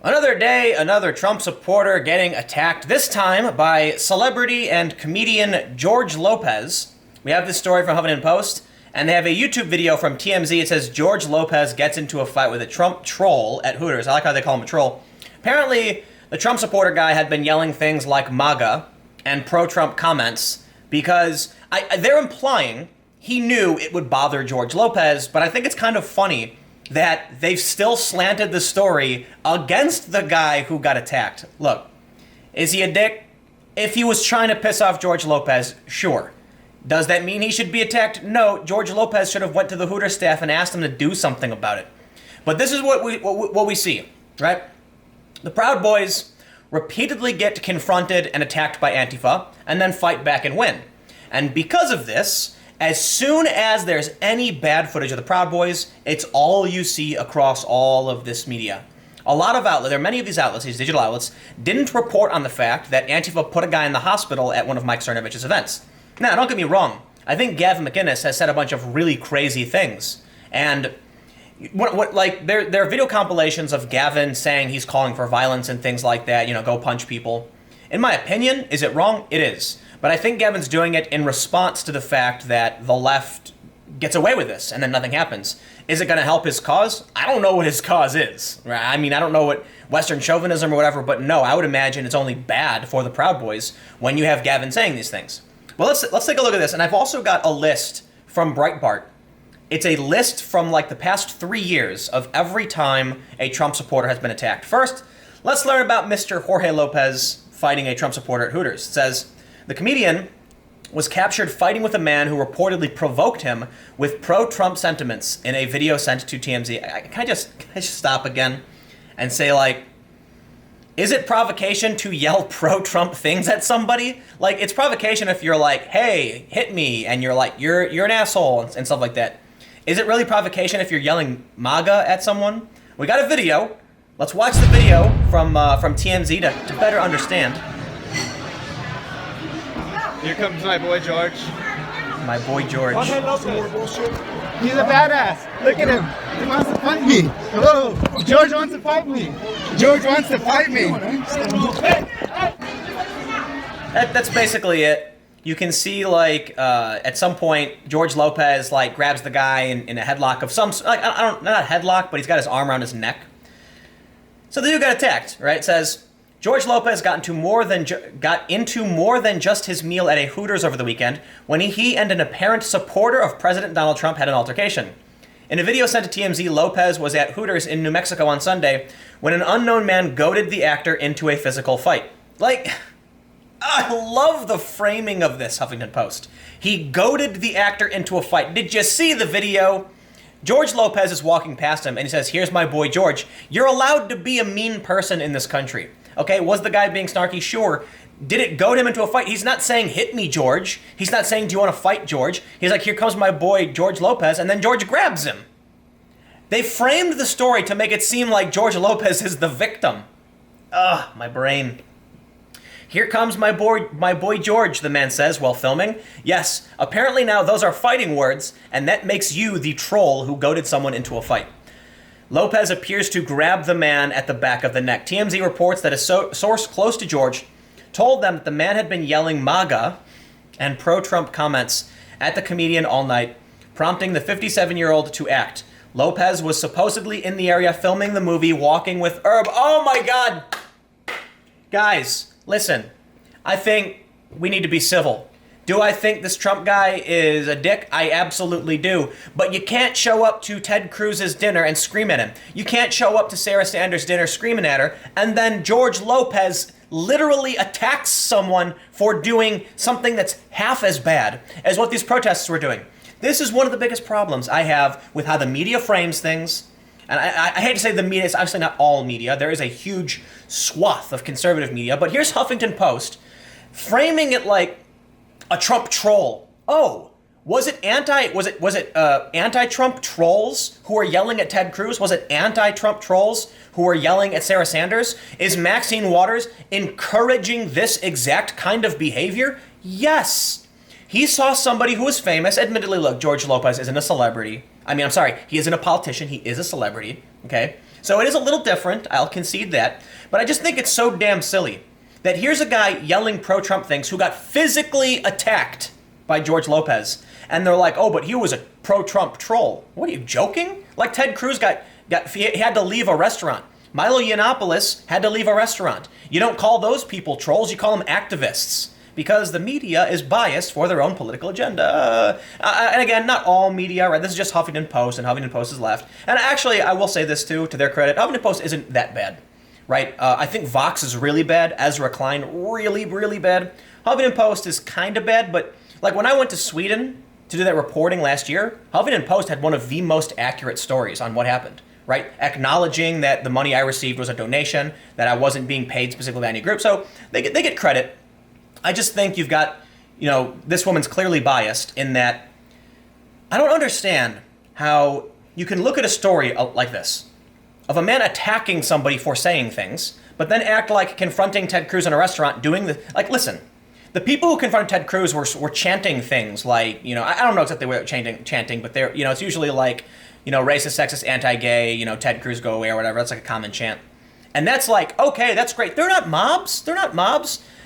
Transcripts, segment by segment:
Another day, another Trump supporter getting attacked, this time by celebrity and comedian George Lopez. We have this story from Huffington Post, and they have a YouTube video from TMZ. It says, George Lopez gets into a fight with a Trump troll at Hooters. I like how they call him a troll. Apparently, the Trump supporter guy had been yelling things like MAGA and pro-Trump comments because they're implying he knew it would bother George Lopez, but I think it's kind of funny that they've still slanted the story against the guy who got attacked. Look, is he a dick? If he was trying to piss off George Lopez, sure. Does that mean he should be attacked? No, George Lopez should have went to the Hooters staff and asked them to do something about it. But this is what we see, right? The Proud Boys repeatedly get confronted and attacked by Antifa, and then fight back and win. And because of this, as soon as there's any bad footage of the Proud Boys, it's all you see across all of this media. A lot of outlets, there are many of these outlets, these digital outlets, didn't report on the fact that Antifa put a guy in the hospital at one of Mike Cernovich's events. Now, don't get me wrong. I think Gavin McInnes has said a bunch of really crazy things. And there are video compilations of Gavin saying he's calling for violence and things like that, go punch people. In my opinion, is it wrong? It is. But I think Gavin's doing it in response to the fact that the left gets away with this and then nothing happens. Is it going to help his cause? I don't know what his cause is. I mean, I don't know what Western chauvinism or whatever, but no, I would imagine it's only bad for the Proud Boys when you have Gavin saying these things. Well, let's take a look at this. And I've also got a list from Breitbart. It's a list from like the past 3 years of every time a Trump supporter has been attacked. First, let's learn about Mr. Jorge Lopez fighting a Trump supporter at Hooters. It says, the comedian was captured fighting with a man who reportedly provoked him with pro-Trump sentiments in a video sent to TMZ. Can I just stop again and say, like, is it provocation to yell pro-Trump things at somebody? Like, it's provocation if you're like, hey, hit me, and you're like, you're an asshole, and stuff like that. Is it really provocation if you're yelling MAGA at someone? We got a video. Let's watch the video from TMZ to better understand. Here comes my boy George. My boy George. He's a badass. Look at him. He wants to fight me. Hello. George wants to fight me. George wants to fight me. That's basically it. You can see, like, at some point, George Lopez, like, grabs the guy in a headlock of some, like, not a headlock, but he's got his arm around his neck. So the dude got attacked, right? It says, George Lopez got into more than just his meal at a Hooters over the weekend when he and an apparent supporter of President Donald Trump had an altercation. In a video sent to TMZ, Lopez was at Hooters in New Mexico on Sunday when an unknown man goaded the actor into a physical fight. Like, I love the framing of this, Huffington Post. He goaded the actor into a fight. Did you see the video? George Lopez is walking past him and he says, here's my boy George. You're allowed to be a mean person in this country. Okay, was the guy being snarky? Sure. Did it goad him into a fight? He's not saying, hit me, George. He's not saying, do you want to fight, George? He's like, here comes my boy, George Lopez, and then George grabs him. They framed the story to make it seem like George Lopez is the victim. Ugh, my brain. Here comes my boy George, the man says while filming. Yes, apparently now those are fighting words, and that makes you the troll who goaded someone into a fight. Lopez appears to grab the man at the back of the neck. TMZ reports that a source close to George told them that the man had been yelling MAGA and pro-Trump comments at the comedian all night, prompting the 57-year-old to act. Lopez was supposedly in the area filming the movie Walking with Herb. Oh my God! Guys, listen. I think we need to be civil. Do I think this Trump guy is a dick? I absolutely do. But you can't show up to Ted Cruz's dinner and scream at him. You can't show up to Sarah Sanders' dinner screaming at her, and then George Lopez literally attacks someone for doing something that's half as bad as what these protests were doing. This is one of the biggest problems I have with how the media frames things. And I hate to say the media, it's obviously not all media. There is a huge swath of conservative media. But here's Huffington Post framing it like a Trump troll. Oh, was it anti-Trump trolls who are yelling at Ted Cruz? Was it anti-Trump trolls who are yelling at Sarah Sanders? Is Maxine Waters encouraging this exact kind of behavior? Yes. He saw somebody who was famous. Admittedly, look, George Lopez isn't a celebrity. I mean, I'm sorry, he isn't a politician. He is a celebrity, okay? So it is a little different, I'll concede that, but I just think it's so damn silly that here's a guy yelling pro-Trump things who got physically attacked by George Lopez, and they're like, oh, but he was a pro-Trump troll. What, are you joking? Like Ted Cruz he had to leave a restaurant. Milo Yiannopoulos had to leave a restaurant. You don't call those people trolls, you call them activists. Because the media is biased for their own political agenda. And again, not all media, right? This is just Huffington Post, and Huffington Post is left. And actually, I will say this too, to their credit, Huffington Post isn't that bad, right? I think Vox is really bad, Ezra Klein, really, really bad. Huffington Post is kind of bad, but like when I went to Sweden to do that reporting last year, Huffington Post had one of the most accurate stories on what happened, right? Acknowledging that the money I received was a donation, that I wasn't being paid specifically by any group. So they get credit. I just think you've got, this woman's clearly biased in that I don't understand how you can look at a story like this of a man attacking somebody for saying things, but then act like confronting Ted Cruz in a restaurant listen, the people who confronted Ted Cruz were chanting things like, I don't know exactly what chanting, but they're, it's usually like, racist, sexist, anti-gay, Ted Cruz go away or whatever. That's like a common chant. And that's like, okay, that's great. They're not mobs.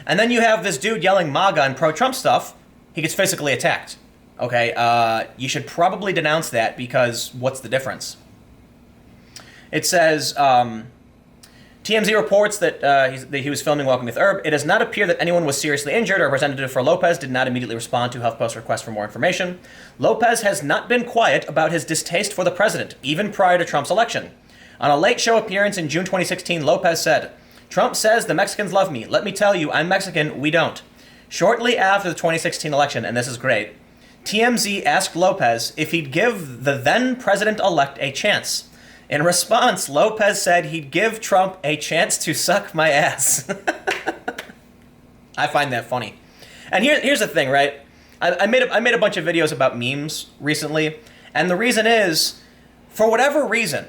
And then you have this dude yelling MAGA and pro-Trump stuff. He gets physically attacked. Okay, you should probably denounce that because what's the difference? It says, TMZ reports that he was filming Welcome with Herb. It does not appear that anyone was seriously injured. A representative for Lopez did not immediately respond to HuffPost's request for more information. Lopez has not been quiet about his distaste for the president, even prior to Trump's election. On a late show appearance in June 2016, Lopez said, Trump says the Mexicans love me. Let me tell you, I'm Mexican. We don't. Shortly after the 2016 election, and this is great, TMZ asked Lopez if he'd give the then president-elect a chance. In response, Lopez said he'd give Trump a chance to suck my ass. I find that funny. And here's the thing, right? I made a bunch of videos about memes recently, and the reason is, for whatever reason,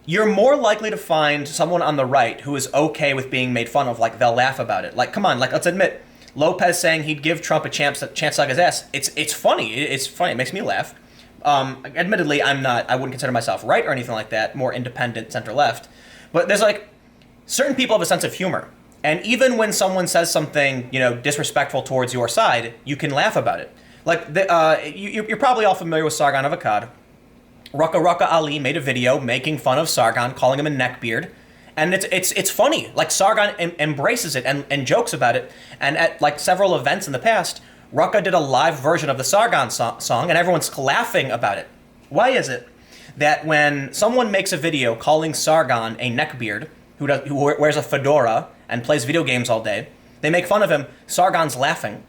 you're more likely to find someone on the right who is okay with being made fun of, like they'll laugh about it. Like, come on, like let's admit, Lopez saying he'd give Trump a chance to suck his ass. It's funny. It's funny. It makes me laugh. Admittedly, I wouldn't consider myself right or anything like that. More independent, center left. But there's like certain people have a sense of humor, and even when someone says something disrespectful towards your side, you can laugh about it. Like you're probably all familiar with Sargon of Akkad. Rucka Ali made a video making fun of Sargon, calling him a neckbeard. And it's funny. Like, Sargon embraces it and jokes about it. And at, like, several events in the past, Rucka did a live version of the Sargon song, and everyone's laughing about it. Why is it that when someone makes a video calling Sargon a neckbeard, who wears a fedora and plays video games all day, they make fun of him, Sargon's laughing.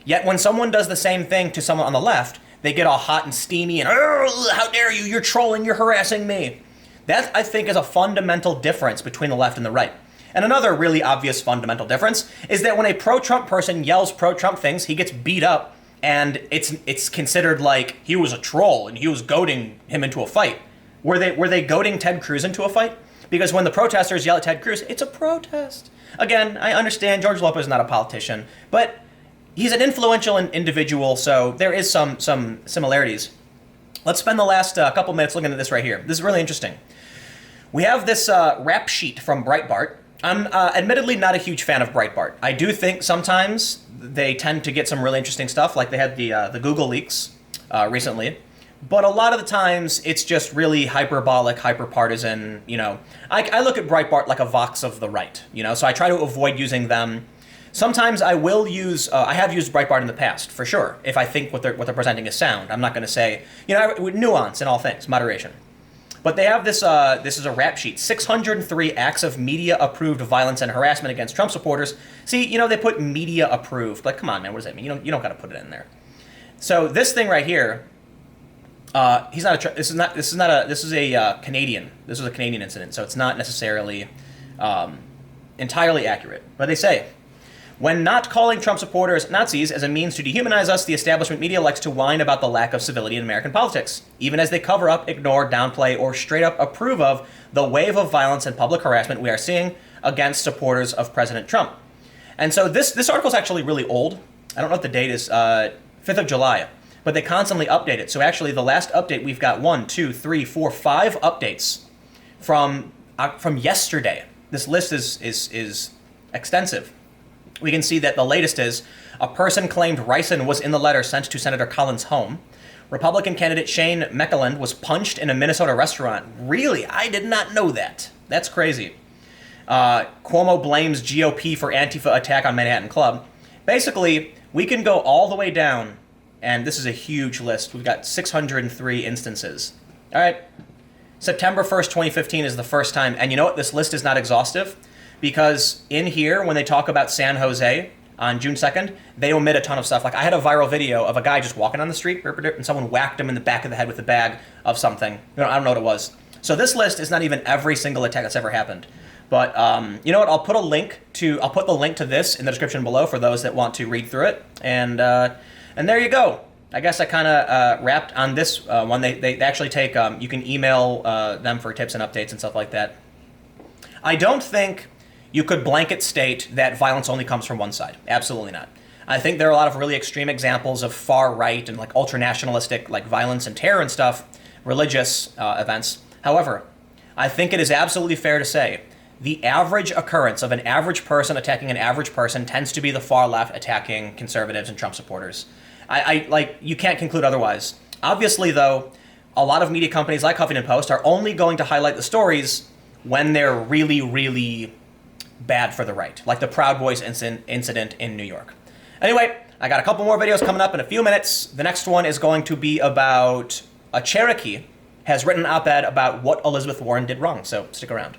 Yet when someone does the same thing to someone on the left, they get all hot and steamy and, how dare you, you're trolling, you're harassing me. That, I think, is a fundamental difference between the left and the right. And another really obvious fundamental difference is that when a pro-Trump person yells pro-Trump things, he gets beat up, and it's considered like he was a troll and he was goading him into a fight. Were they goading Ted Cruz into a fight? Because when the protesters yell at Ted Cruz, it's a protest. Again, I understand George Lopez is not a politician, but he's an influential individual, so there is some similarities. Let's spend the last couple minutes looking at this right here. This is really interesting. We have this rap sheet from Breitbart. I'm admittedly not a huge fan of Breitbart. I do think sometimes they tend to get some really interesting stuff, like they had the Google leaks recently. But a lot of the times, it's just really hyperbolic, hyper-partisan, I look at Breitbart like a Vox of the right, so I try to avoid using them. Sometimes I will use, I have used Breitbart in the past, for sure, if I think what they're presenting is sound. I'm not going to say, with nuance in all things, moderation. But they have this is a rap sheet, 603 acts of media-approved violence and harassment against Trump supporters. See, they put media-approved. Like, come on, man, what does that mean? You don't got to put it in there. So this thing right here, this is a Canadian. This was a Canadian incident, so it's not necessarily entirely accurate. But they say, when not calling Trump supporters Nazis as a means to dehumanize us, the establishment media likes to whine about the lack of civility in American politics, even as they cover up, ignore, downplay, or straight up approve of the wave of violence and public harassment we are seeing against supporters of President Trump. And so this article is actually really old. I don't know what the date is, 5th of July, but they constantly update it. So actually the last update, we've got 5 updates from from yesterday. This list is extensive. We can see that the latest is a person claimed ricin was in the letter sent to Senator Collins' home. Republican candidate Shane Meckland was punched in a Minnesota restaurant. Really? I did not know that. That's crazy. Cuomo blames GOP for Antifa attack on Manhattan Club. Basically, we can go all the way down, and this is a huge list. We've got 603 instances. All right. September 1st, 2015 is the first time. And you know what? This list is not exhaustive because in here, when they talk about San Jose on June 2nd, they omit a ton of stuff. Like I had a viral video of a guy just walking on the street and someone whacked him in the back of the head with a bag of something. I don't know what it was. So this list is not even every single attack that's ever happened. But you know what? I'll put the link to this in the description below for those that want to read through it. And there you go. I guess I kind of wrapped on this one. They actually take, you can email them for tips and updates and stuff like that. I don't think you could blanket state that violence only comes from one side. Absolutely not. I think there are a lot of really extreme examples of far right and like ultra-nationalistic like violence and terror and stuff, religious events. However, I think it is absolutely fair to say the average occurrence of an average person attacking an average person tends to be the far left attacking conservatives and Trump supporters. I like, you can't conclude otherwise. Obviously, though, a lot of media companies like Huffington Post are only going to highlight the stories when they're really, really bad for the right, like the Proud Boys incident in New York. Anyway, I got a couple more videos coming up in a few minutes. The next one is going to be about a Cherokee has written an op-ed about what Elizabeth Warren did wrong, so stick around.